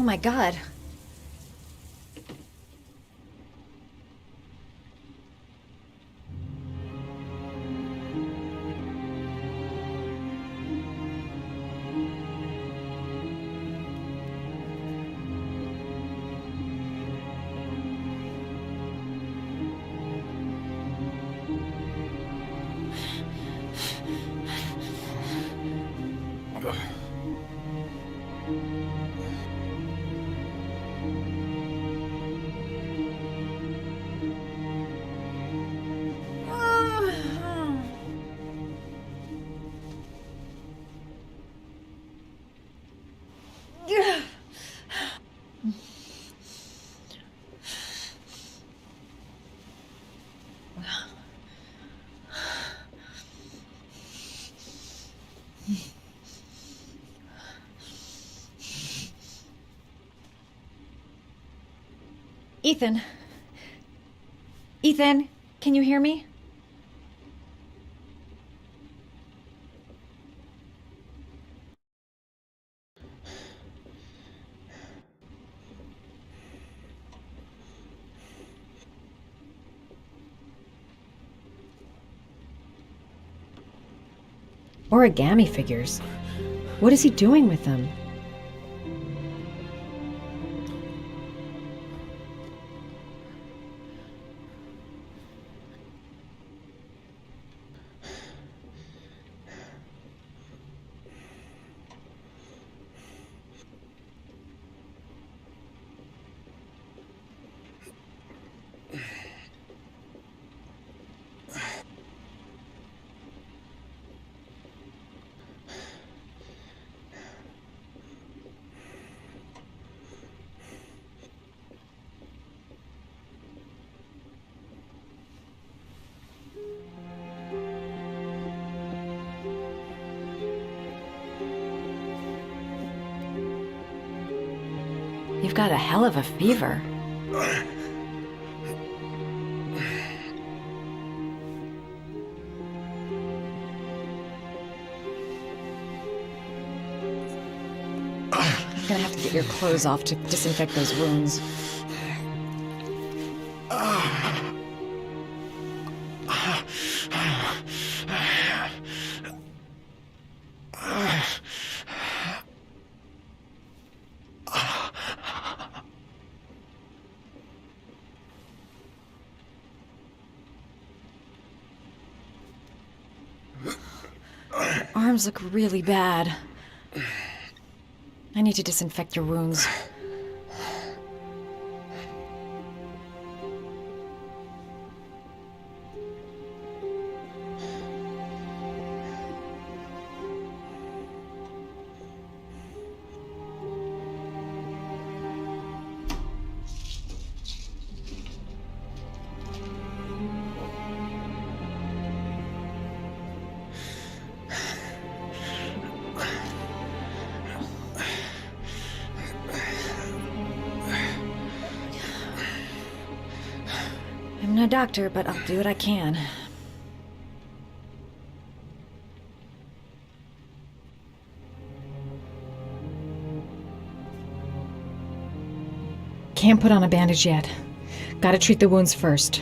my god. Ethan. Ethan, can you hear me? Origami figures. What is he doing with them? You've got a hell of a fever. I'm gonna have to get your clothes off to disinfect those wounds. Arms look really bad. I need to disinfect your wounds. I'm no doctor, but I'll do what I can. Can't put on a bandage yet. Gotta treat the wounds first.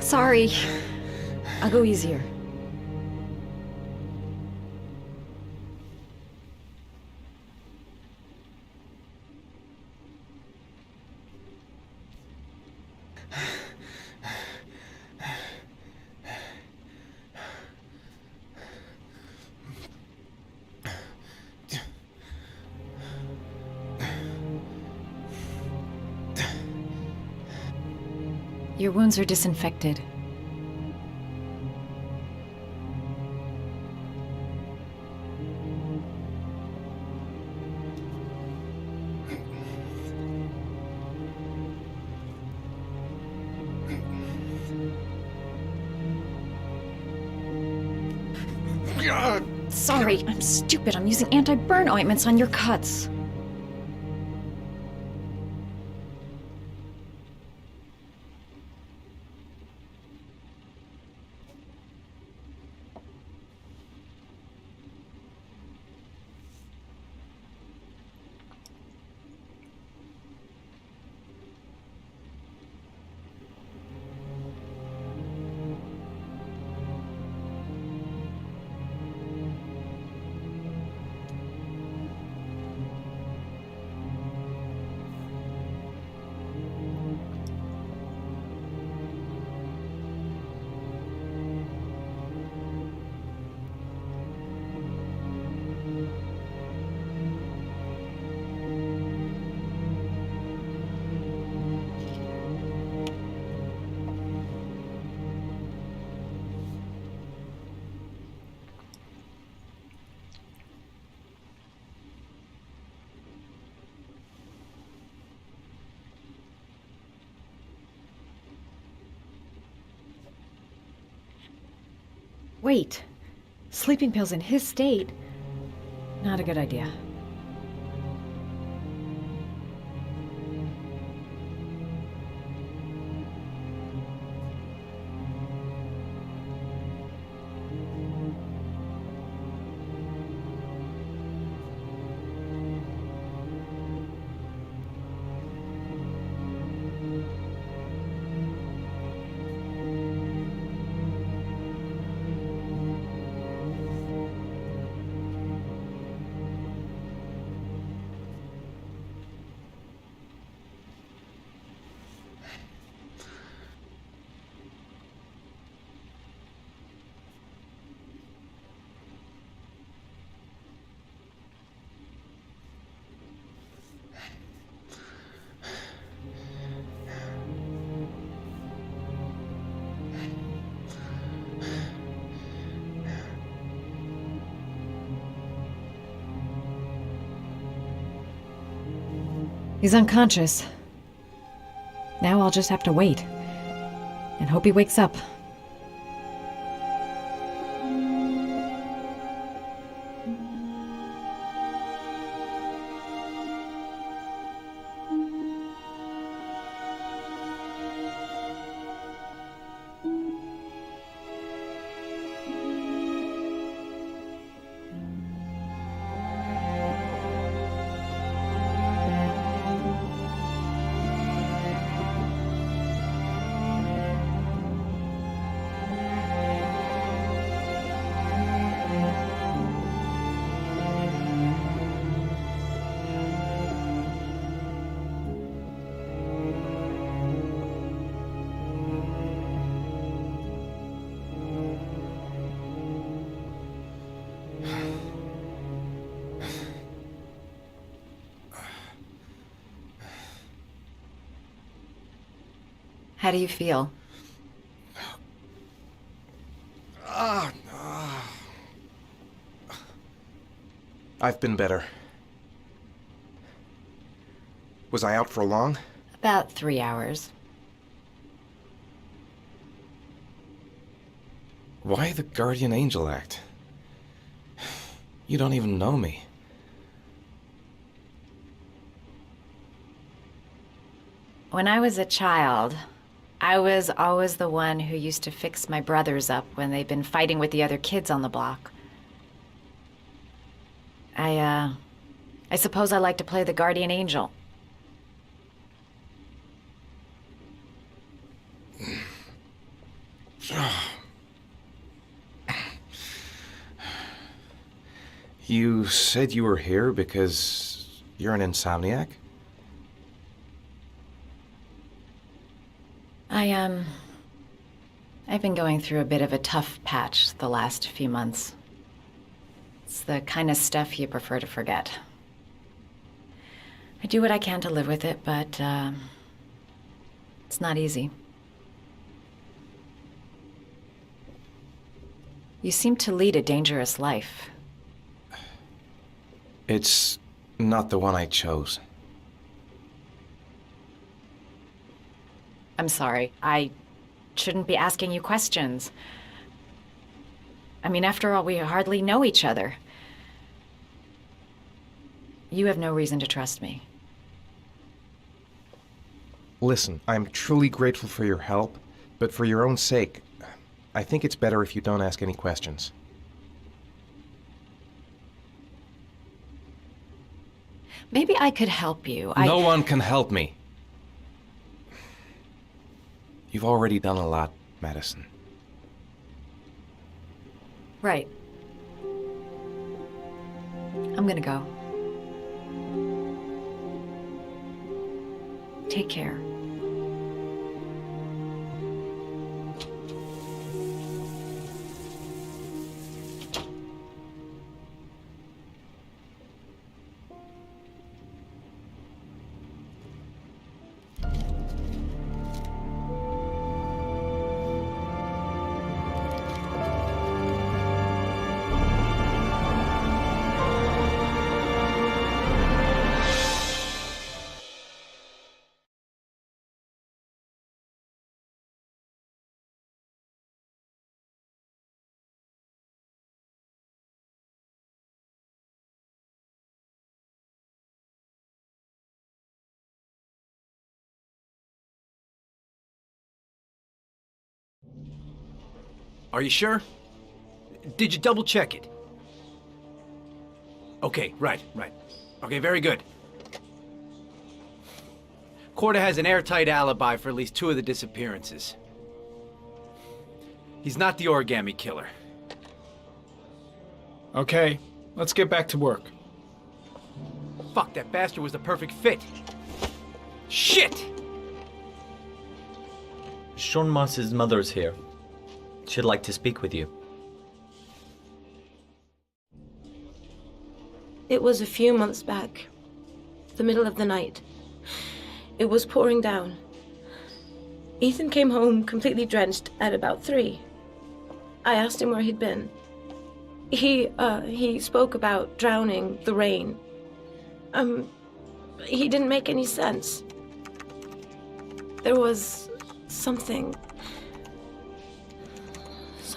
Sorry. I'll go easier. Your wounds are disinfected. Sorry, I'm stupid. I'm using anti-burn ointments on your cuts. Wait, sleeping pills in his state? Not a good idea. He's unconscious. Now I'll just have to wait. And hope he wakes up. How do you feel? I've been better. Was I out for long? About 3 hours. Why the guardian angel act? You don't even know me. When I was a child, I was always the one who used to fix my brothers up when they'd been fighting with the other kids on the block. I suppose I like to play the guardian angel. You said you were here because you're an insomniac? I've been going through a bit of a tough patch the last few months. It's the kind of stuff you prefer to forget. I do what I can to live with it, but, it's not easy. You seem to lead a dangerous life. It's not the one I chose. I'm sorry. I shouldn't be asking you questions. I mean, after all, we hardly know each other. You have no reason to trust me. Listen, I'm truly grateful for your help, but for your own sake, I think it's better if you don't ask any questions. Maybe I could help you. No one can help me. You've already done a lot, Madison. Right. I'm gonna go. Take care. Are you sure? Did you double check it? Okay, right. Okay, very good. Corda has an airtight alibi for at least 2 of the disappearances. He's not the Origami Killer. Okay, let's get back to work. Fuck, that bastard was the perfect fit. Shit! Sean Mars's mother's here. She'd like to speak with you. It was a few months back, the middle of the night. It was pouring down. Ethan came home completely drenched at about 3. I asked him where he'd been. He spoke about drowning, the rain. He didn't make any sense. There was something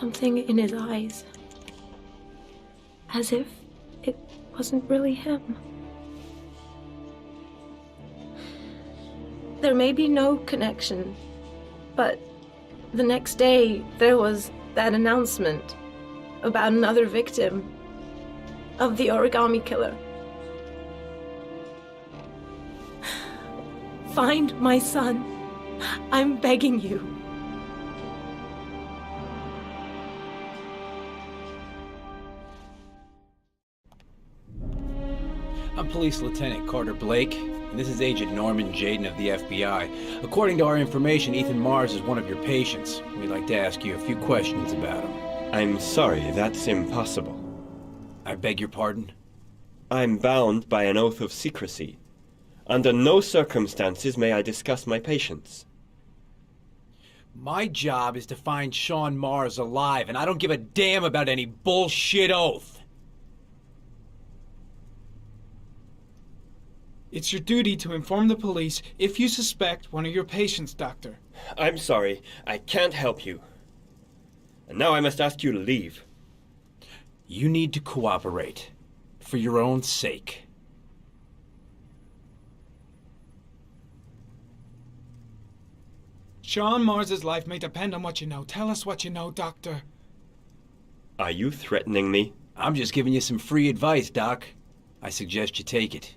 in his eyes. As if it wasn't really him. There may be no connection, but the next day there was that announcement about another victim of the Origami Killer. Find my son. I'm begging you. I'm Police Lieutenant Carter Blake, and this is Agent Norman Jaden of the FBI. According to our information, Ethan Mars is one of your patients. We'd like to ask you a few questions about him. I'm sorry, that's impossible. I beg your pardon? I'm bound by an oath of secrecy. Under no circumstances may I discuss my patients. My job is to find Sean Mars alive, and I don't give a damn about any bullshit oath. It's your duty to inform the police if you suspect one of your patients, Doctor. I'm sorry, I can't help you. And now I must ask you to leave. You need to cooperate, for your own sake. Sean Mars's life may depend on what you know. Tell us what you know, Doctor. Are you threatening me? I'm just giving you some free advice, Doc. I suggest you take it.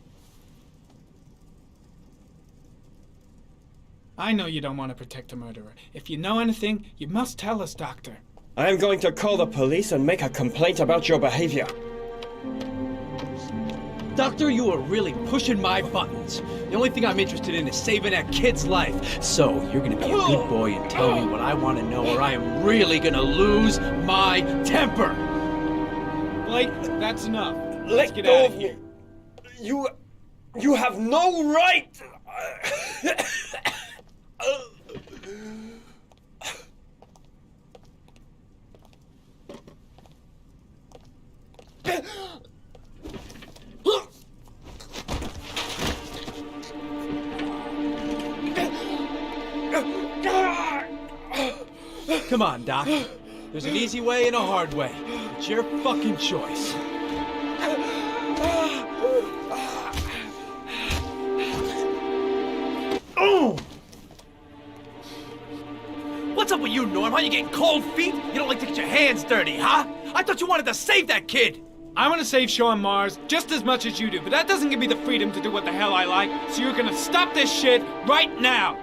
I know you don't want to protect a murderer. If you know anything, you must tell us, Doctor. I am going to call the police and make a complaint about your behavior. Doctor, you are really pushing my buttons. The only thing I'm interested in is saving that kid's life. So, you're gonna be a good boy and tell me what I want to know, or I am really gonna lose my temper. Blake, that's enough. Let get go out of of me. You have no right. Come on, Doc. There's an easy way and a hard way. It's your fucking choice. Oh! What's up with you, Norm? How you getting cold feet? You don't like to get your hands dirty, huh? I thought you wanted to save that kid! I want to save Sean Mars just as much as you do, but that doesn't give me the freedom to do what the hell I like, so you're gonna stop this shit right now!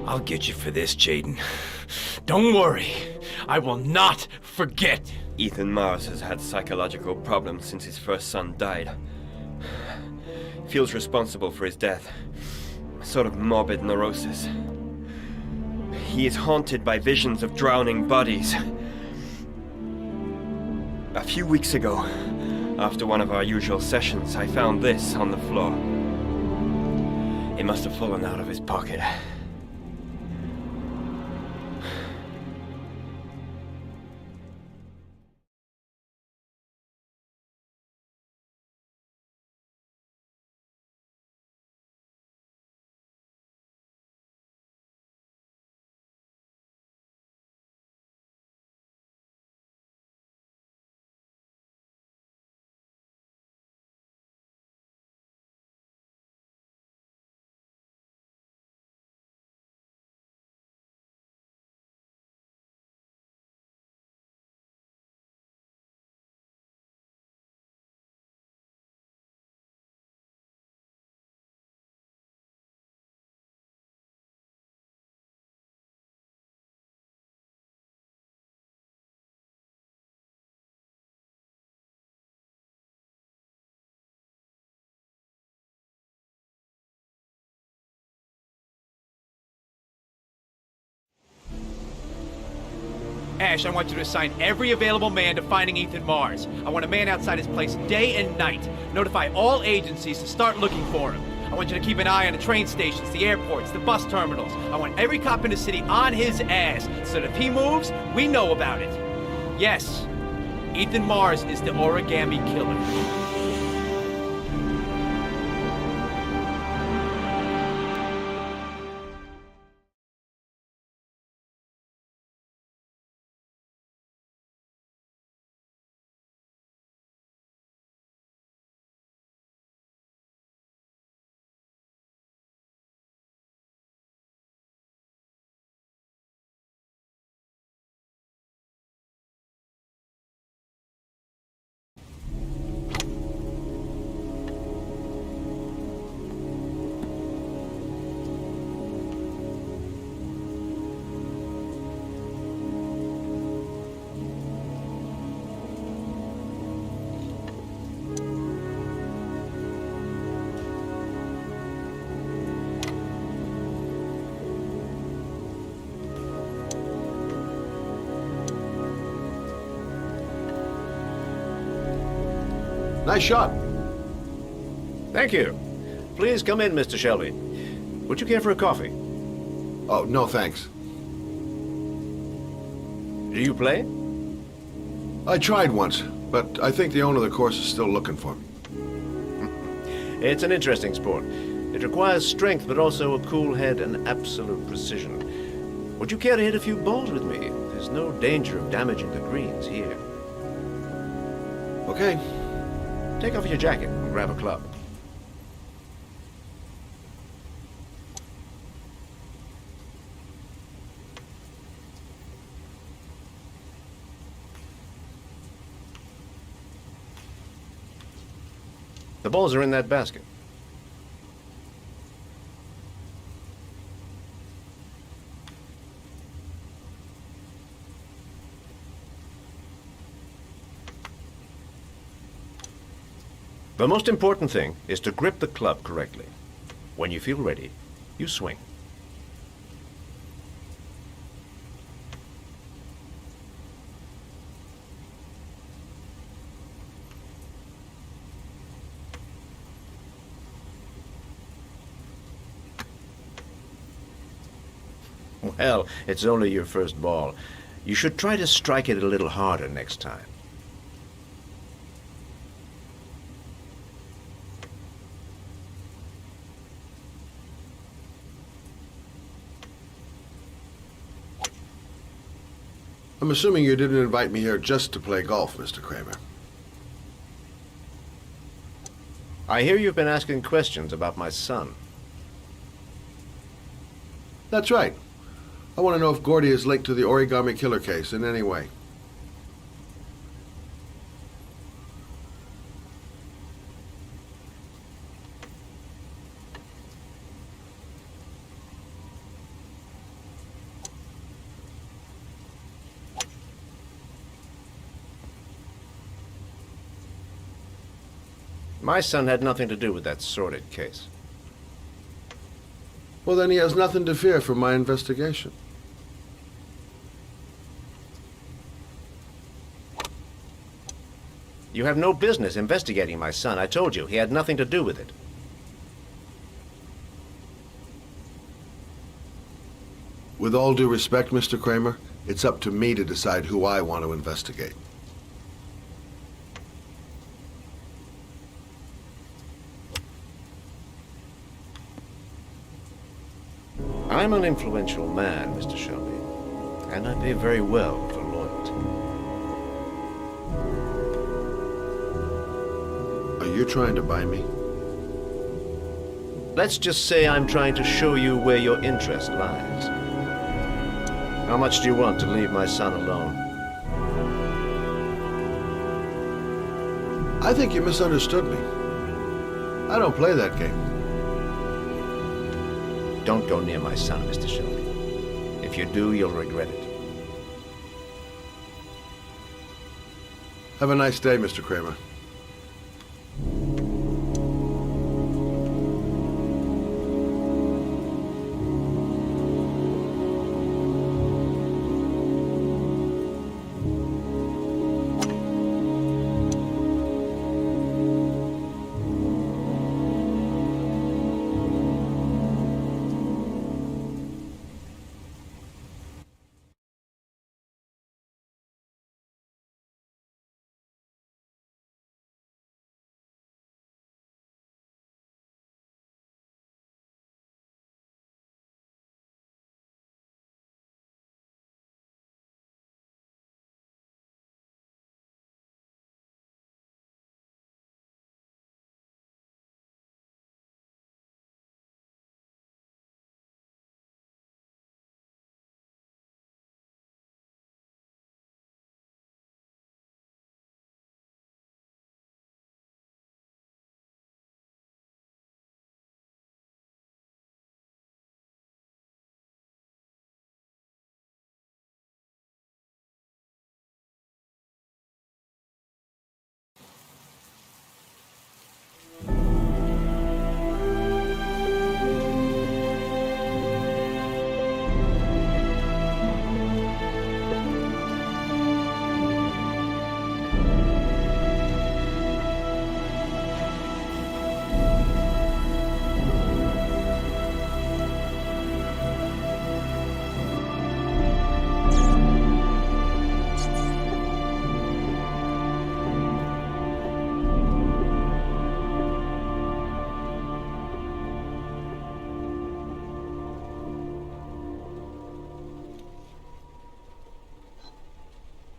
I'll get you for this, Jaden. Don't worry. I will not forget. Ethan Mars has had psychological problems since his first son died. Feels responsible for his death. A sort of morbid neurosis. He is haunted by visions of drowning bodies. A few weeks ago, after one of our usual sessions, I found this on the floor. It must have fallen out of his pocket. Ash, I want you to assign every available man to finding Ethan Mars. I want a man outside his place day and night. Notify all agencies to start looking for him. I want you to keep an eye on the train stations, the airports, the bus terminals. I want every cop in the city on his ass, so that if he moves, we know about it. Yes, Ethan Mars is the Origami Killer. Nice shot. Thank you. Please come in, Mr. Shelby. Would you care for a coffee? Oh, no thanks. Do you play? I tried once, but I think the owner of the course is still looking for me. It's an interesting sport. It requires strength, but also a cool head and absolute precision. Would you care to hit a few balls with me? There's no danger of damaging the greens here. Okay. Take off your jacket and grab a club. The balls are in that basket. The most important thing is to grip the club correctly. When you feel ready, you swing. Well, it's only your first ball. You should try to strike it a little harder next time. I'm assuming you didn't invite me here just to play golf, Mr. Kramer. I hear you've been asking questions about my son. That's right. I want to know if Gordy is linked to the Origami Killer case in any way. My son had nothing to do with that sordid case. Well, then he has nothing to fear from my investigation. You have no business investigating my son. I told you, he had nothing to do with it. With all due respect, Mr. Kramer, it's up to me to decide who I want to investigate. I'm an influential man, Mr. Shelby, and I pay very well for loyalty. Are you trying to buy me? Let's just say I'm trying to show you where your interest lies. How much do you want to leave my son alone? I think you misunderstood me. I don't play that game. Don't go near my son, Mr. Shelby. If you do, you'll regret it. Have a nice day, Mr. Kramer.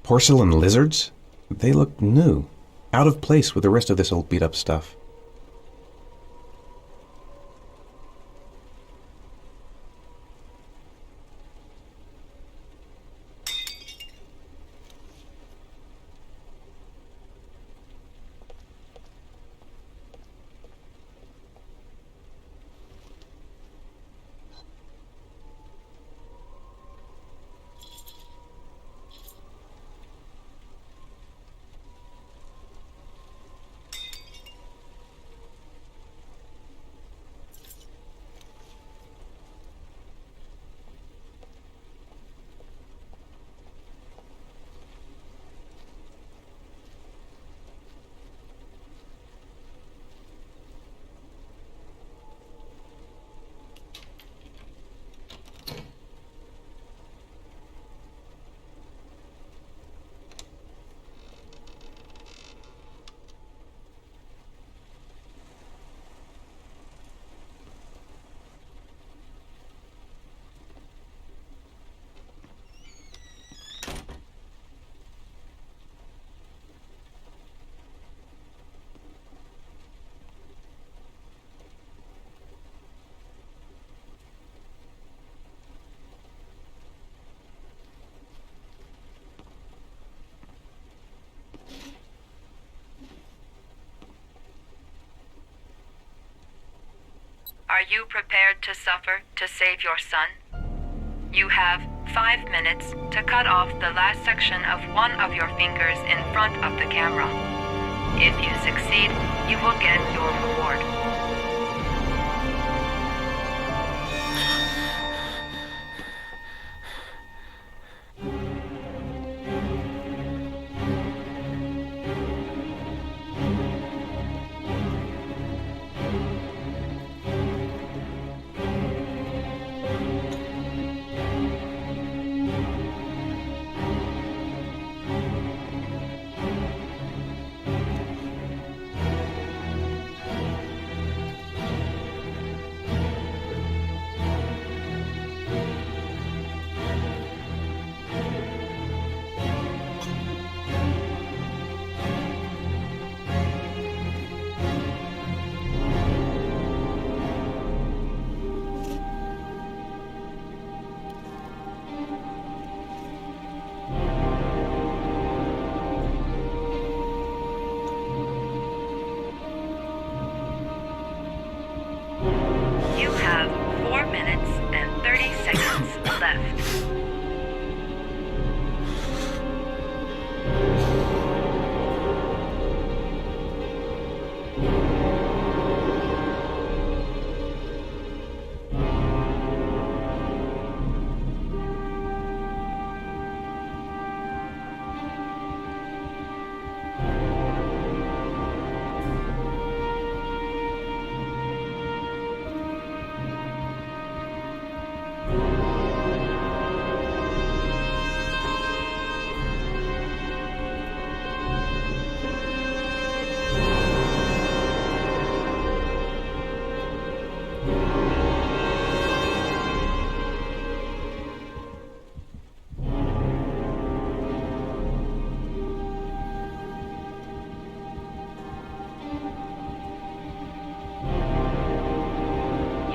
Porcelain lizards? They look new. Out of place with the rest of this old beat-up stuff. Are you prepared to suffer to save your son? You have 5 minutes to cut off the last section of one of your fingers in front of the camera. If you succeed, you will get your reward. You have 4 minutes and 30 seconds left.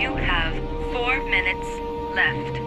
You have 4 minutes left.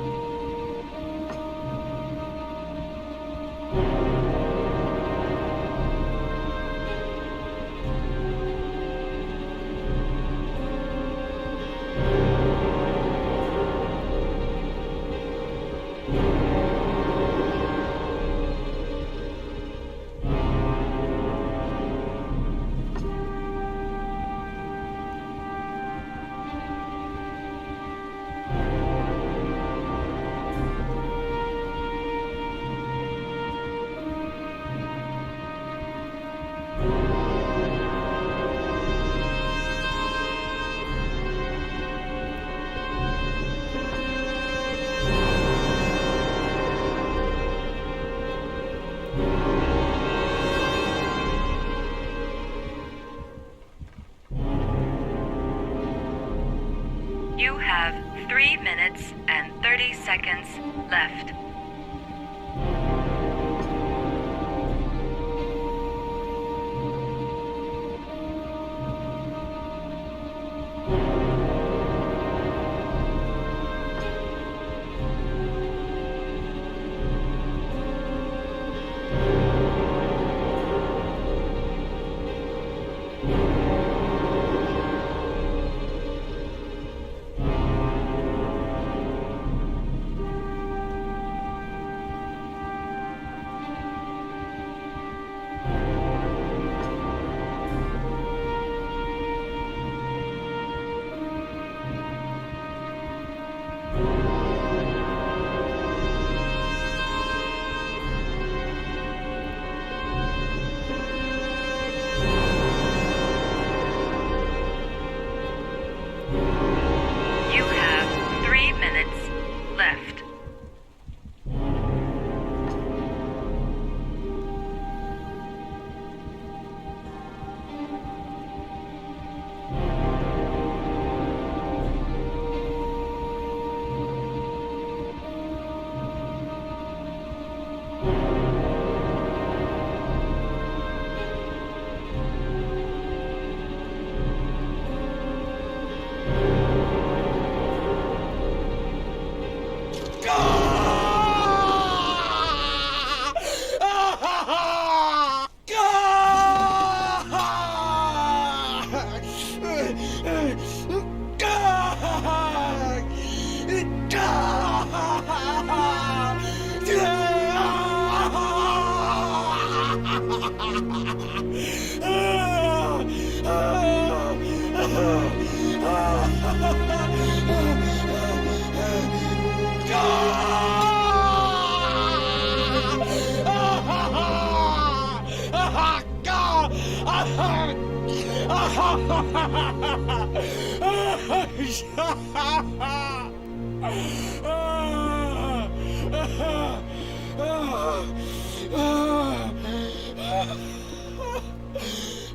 You have 3 minutes and 30 seconds left.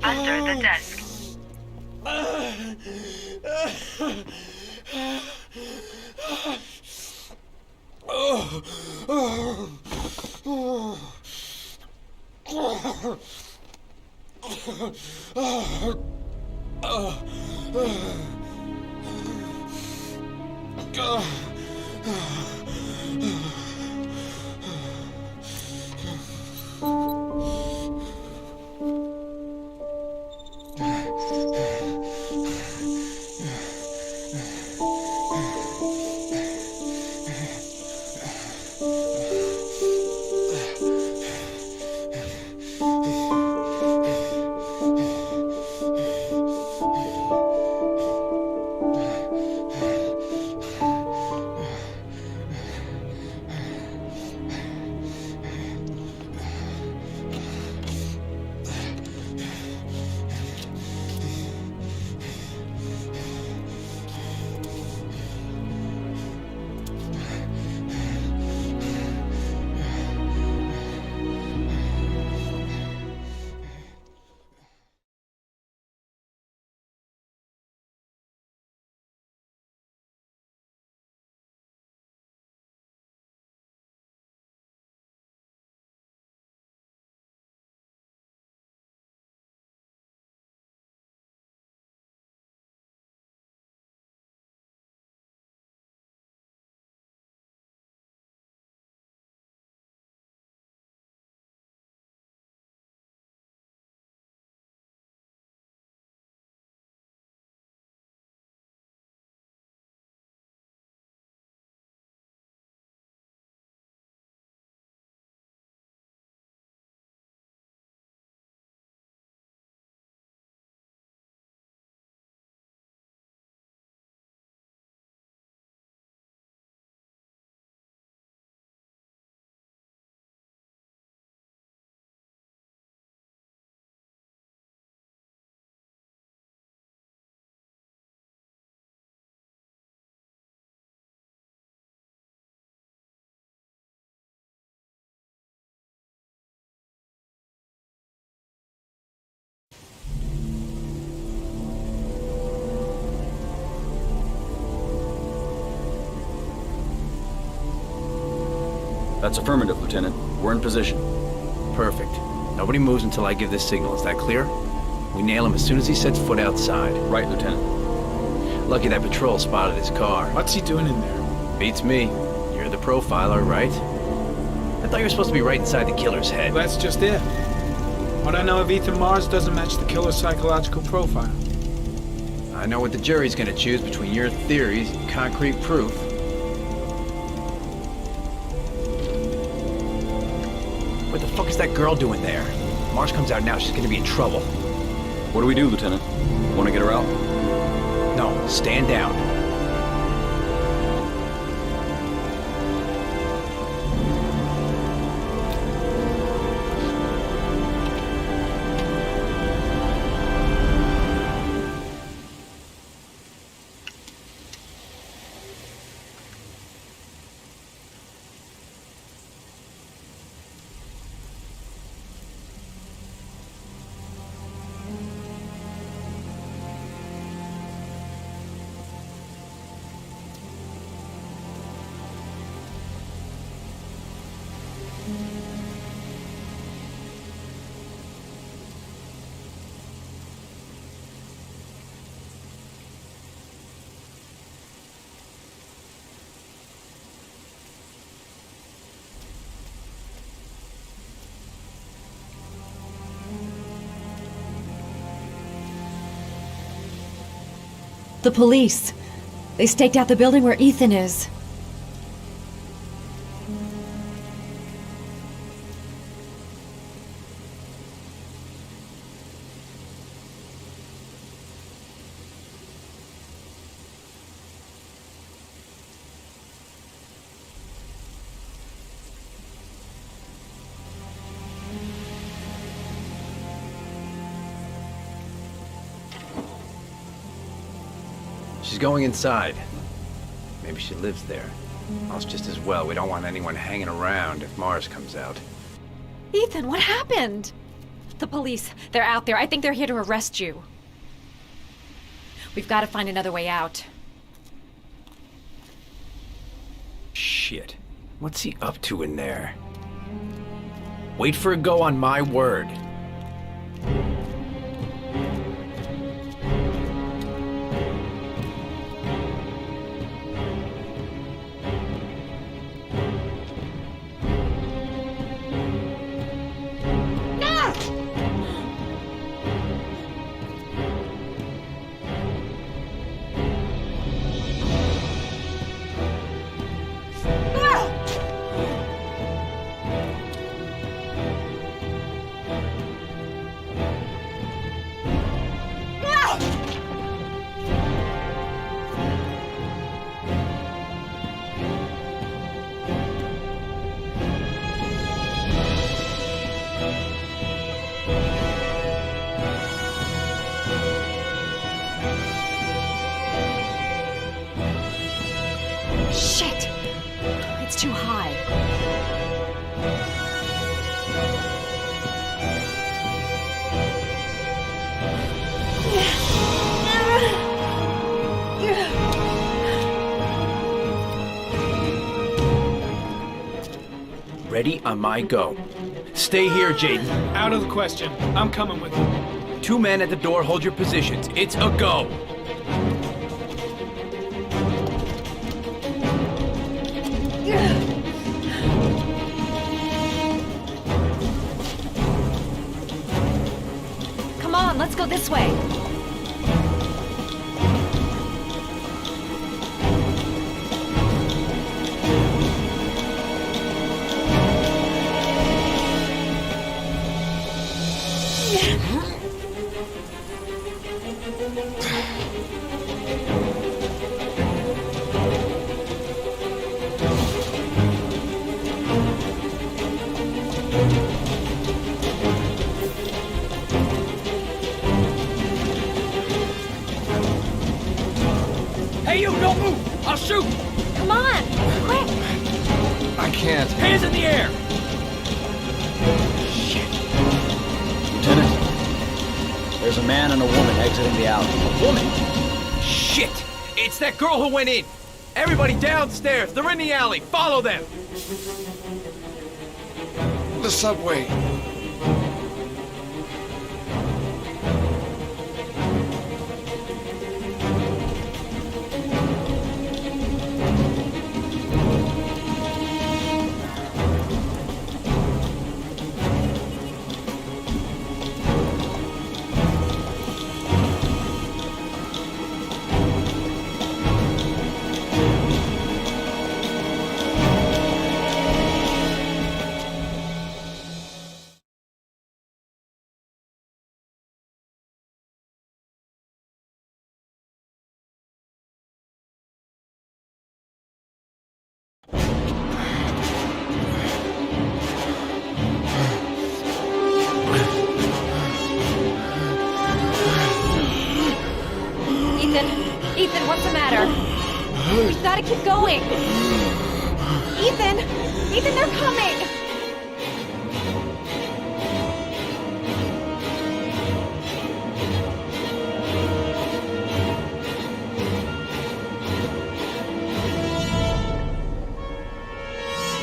Under the desk. That's affirmative, Lieutenant. We're in position. Perfect. Nobody moves until I give this signal. Is that clear? We nail him as soon as he sets foot outside. Right, Lieutenant. Lucky that patrol spotted his car. What's he doing in there? Beats me. You're the profiler, right? I thought you were supposed to be right inside the killer's head. Well, that's just it. What I know of Ethan Mars doesn't match the killer's psychological profile. I know what the jury's gonna choose between your theories and concrete proof. What the fuck is that girl doing there? Mars comes out now, she's gonna be in trouble. What do we do, Lieutenant? Want to get her out? No, stand down. The police. They staked out the building where Ethan is. going inside. Maybe she lives there. Well, it's just as well. We don't want anyone hanging around if Mars comes out. Ethan, what happened? The police. They're out there. I think they're here to arrest you. We've got to find another way out. Shit. What's he up to in there? Wait for a go on my word. Shit! It's too high. Ready on my go. Stay here, Jaden. Out of the question. I'm coming with you. 2 men at the door, hold your positions. It's a go. Come on, let's go this way. Hey, you, don't move! I'll shoot! Come on, quick! I can't. Hands in the air! Lieutenant, there's a man and a woman exiting the alley. A woman? Shit! It's that girl who went in! Everybody downstairs! They're in the alley! Follow them! The subway. Ethan, what's the matter? We've got to keep going. Ethan, they're coming.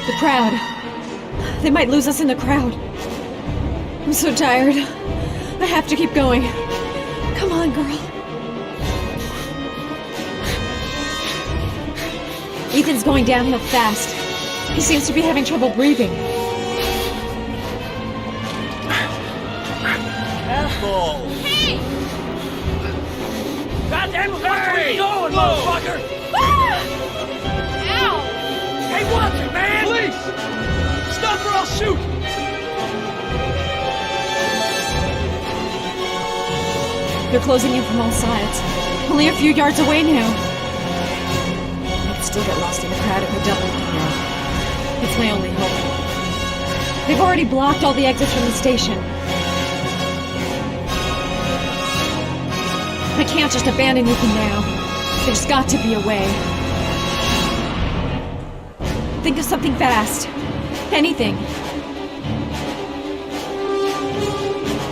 The crowd. They might lose us in the crowd. I'm so tired. I have to keep going. Come on, girl. Ethan's going downhill fast. He seems to be having trouble breathing. Apple! Hey! Goddamn, where you going, motherfucker? Ow! Hey, watch it, man! Police! Stop or I'll shoot! They're closing in from all sides. Only a few yards away now. Still get lost in the crowd if we're doubling now. It's my only hope. They've already blocked all the exits from the station. I can't just abandon Ethan now. There's got to be a way. Think of something fast. Anything.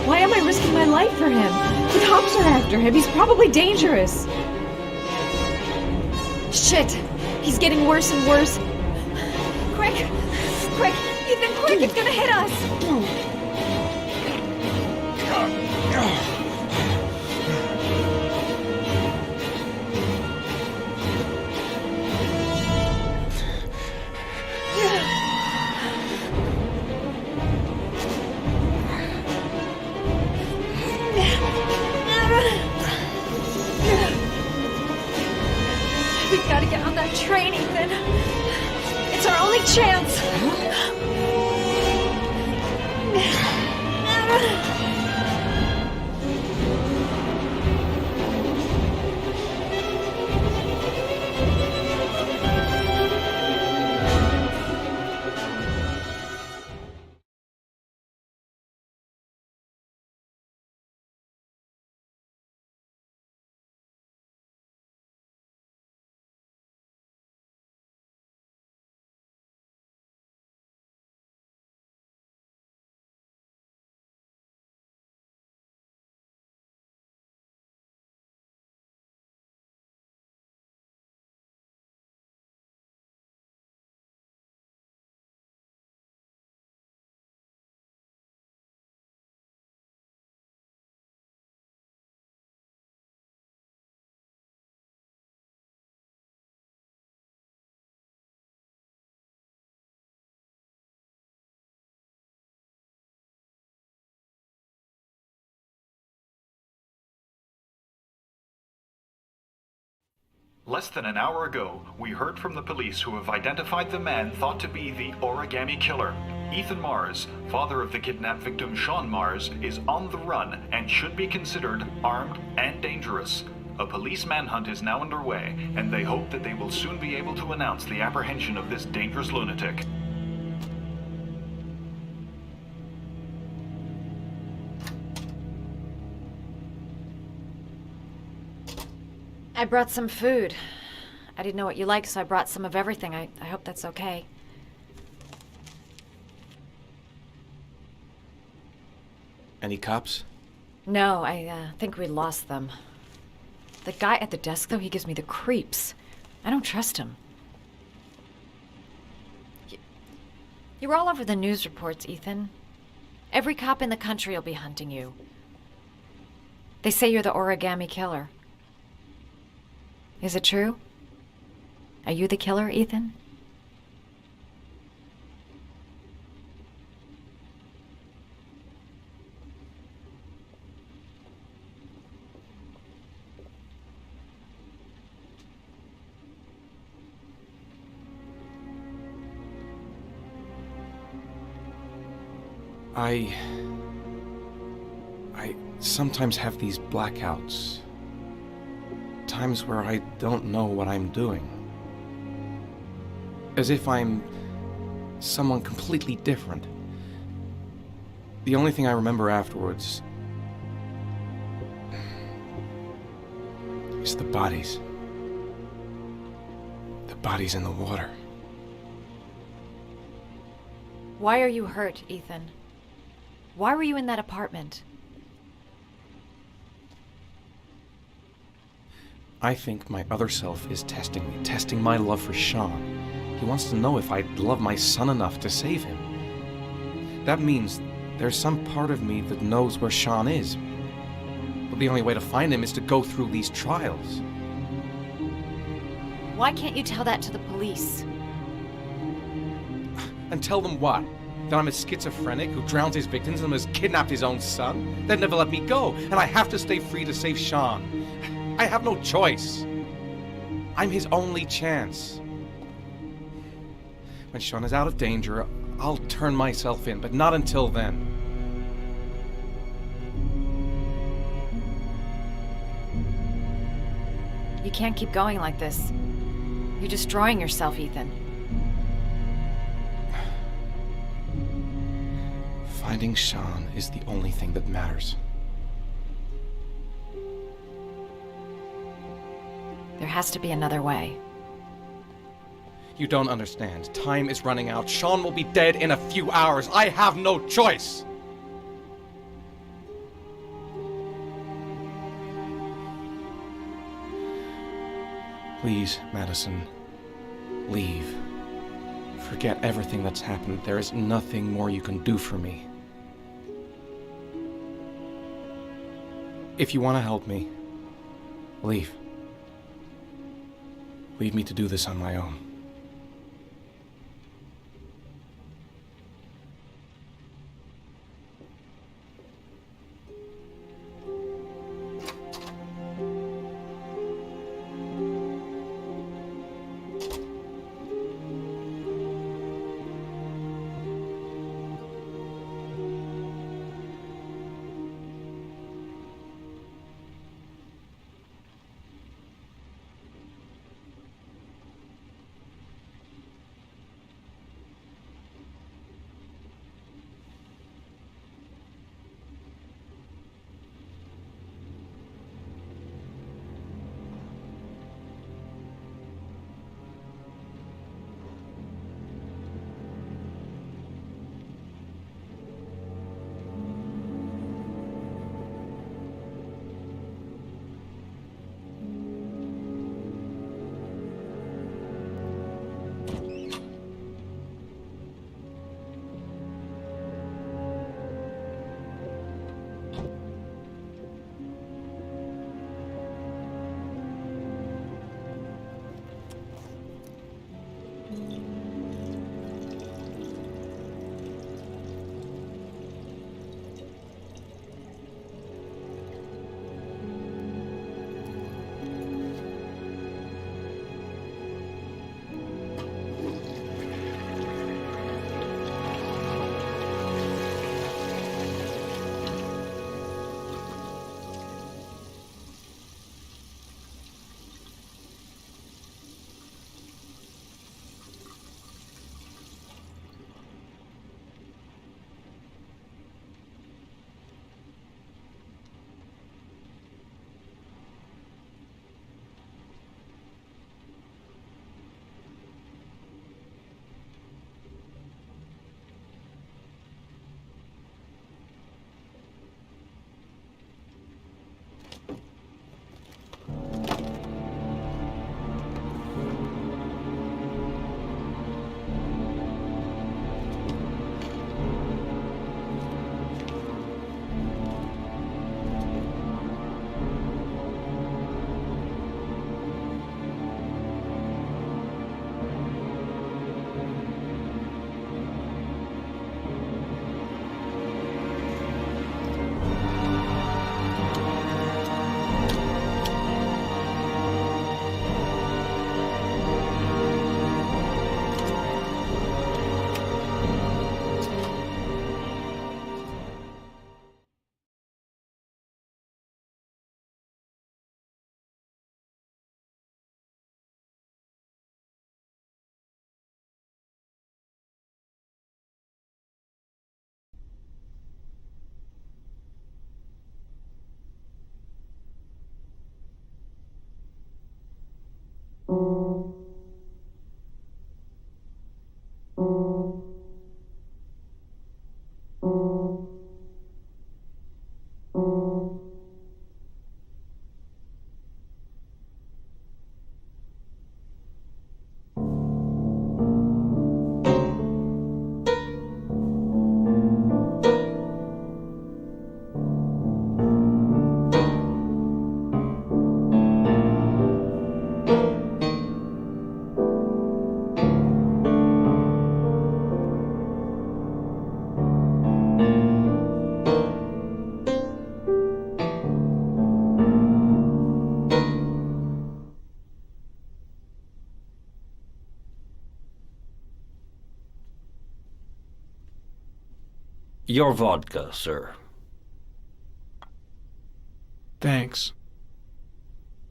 Why am I risking my life for him? The cops are after him. He's probably dangerous. Shit! He's getting worse and worse. Quick! Quick! Ethan, quick! It's gonna hit us! We've got to get on that train, Ethan. It's our only chance. Less than an hour ago, we heard from the police who have identified the man thought to be the Origami Killer. Ethan Mars, father of the kidnapped victim Sean Mars, is on the run and should be considered armed and dangerous. A police manhunt is now underway, and they hope that they will soon be able to announce the apprehension of this dangerous lunatic. I brought some food. I didn't know what you liked, so I brought some of everything. I hope that's okay. Any cops? No, I think we lost them. The guy at the desk, though, he gives me the creeps. I don't trust him. You're all over the news reports, Ethan. Every cop in the country will be hunting you. They say you're the Origami Killer. Is it true? Are you the killer, Ethan? I sometimes have these blackouts. Times where I don't know what I'm doing. As if I'm someone completely different. The only thing I remember afterwards is the bodies. The bodies in the water. Why are you hurt, Ethan? Why were you in that apartment? I think my other self is testing me, testing my love for Sean. He wants to know if I love my son enough to save him. That means there's some part of me that knows where Sean is. But the only way to find him is to go through these trials. Why can't you tell that to the police? And tell them what? That I'm a schizophrenic who drowns his victims and has kidnapped his own son? They'd never let me go, and I have to stay free to save Sean. I have no choice. I'm his only chance. When Sean is out of danger, I'll turn myself in, but not until then. You can't keep going like this. You're destroying yourself, Ethan. Finding Sean is the only thing that matters. There has to be another way. You don't understand. Time is running out. Sean will be dead in a few hours. I have no choice! Please, Madison, leave. Forget everything that's happened. There is nothing more you can do for me. If you want to help me, leave. Leave me to do this on my own. Your vodka, sir. Thanks.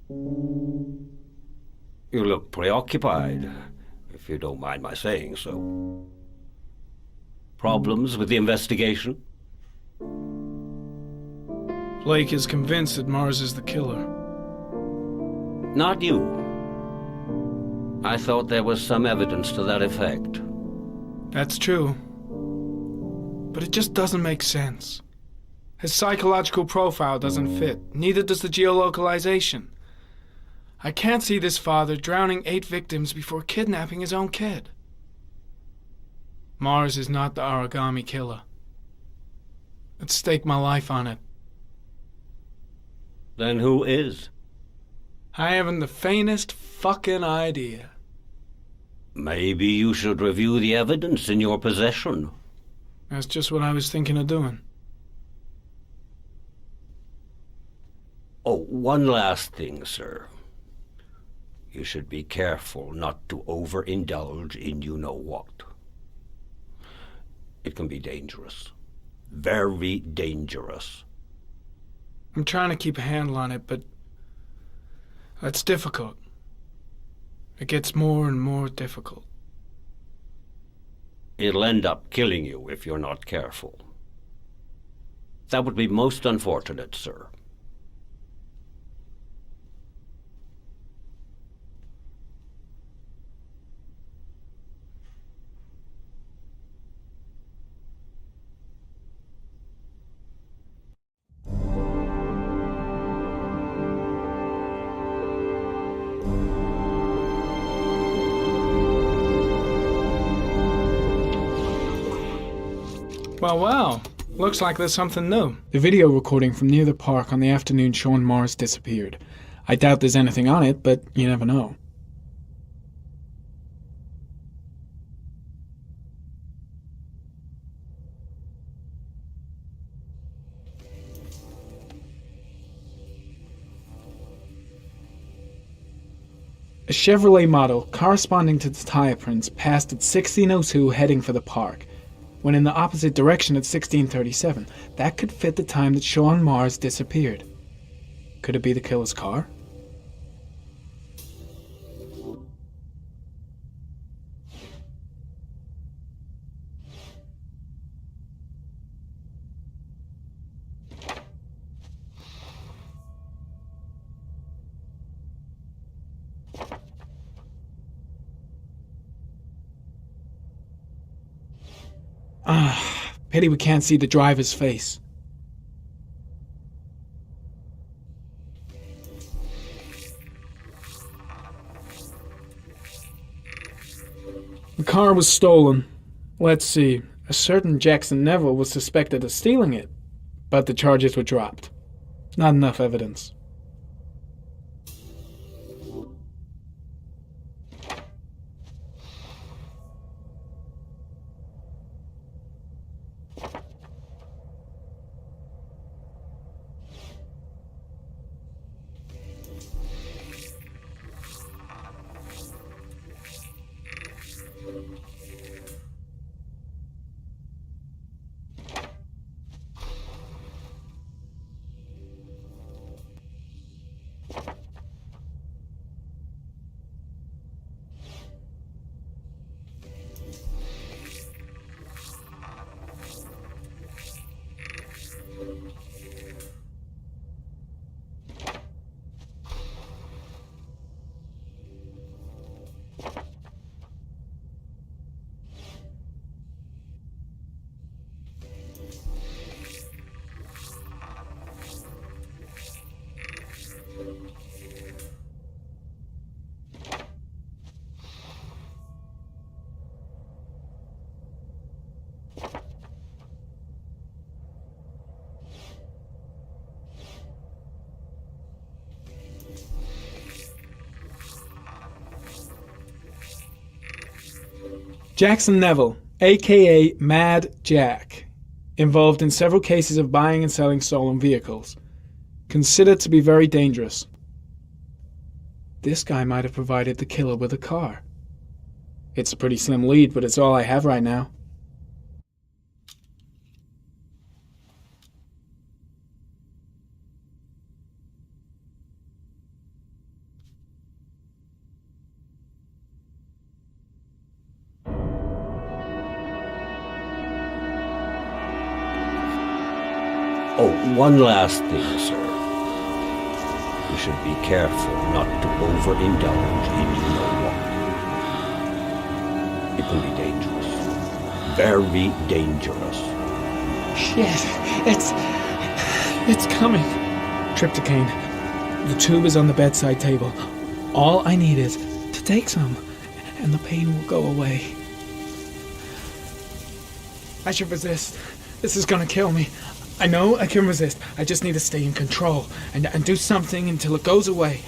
You look preoccupied, if you don't mind my saying so. Problems with the investigation? Blake is convinced that Mars is the killer. Not you. I thought there was some evidence to that effect. That's true. But it just doesn't make sense. His psychological profile doesn't fit. Neither does the geolocalization. I can't see this father drowning 8 victims before kidnapping his own kid. Mars is not the Origami Killer. I'd stake my life on it. Then who is? I haven't the faintest fucking idea. Maybe you should review the evidence in your possession. That's just what I was thinking of doing. Oh, one last thing, sir. You should be careful not to overindulge in you-know-what. It can be dangerous. Very dangerous. I'm trying to keep a handle on it, but that's difficult. It gets more and more difficult. It'll end up killing you if you're not careful. That would be most unfortunate, sir. Well, looks like there's something new. The video recording from near the park on the afternoon Sean Mars disappeared. I doubt there's anything on it, but you never know. A Chevrolet model corresponding to the tire prints passed at 16:02 heading for the park, when in the opposite direction at 16:37. That could fit the time that Sean Mars disappeared. Could it be the killer's car? Pity we can't see the driver's face. The car was stolen. Let's see. A certain Jackson Neville was suspected of stealing it, but the charges were dropped. Not enough evidence. Jackson Neville, aka Mad Jack, involved in several cases of buying and selling stolen vehicles, considered to be very dangerous. This guy might have provided the killer with a car. It's a pretty slim lead, but it's all I have right now. Oh, one last thing, sir. You should be careful not to overindulge in you know what. It can be dangerous. Very dangerous. Shit, it's coming. Trypticane. The tube is on the bedside table. All I need is to take some, and the pain will go away. I should resist. This is gonna kill me. I know I can resist. I just need to stay in control and do something until it goes away.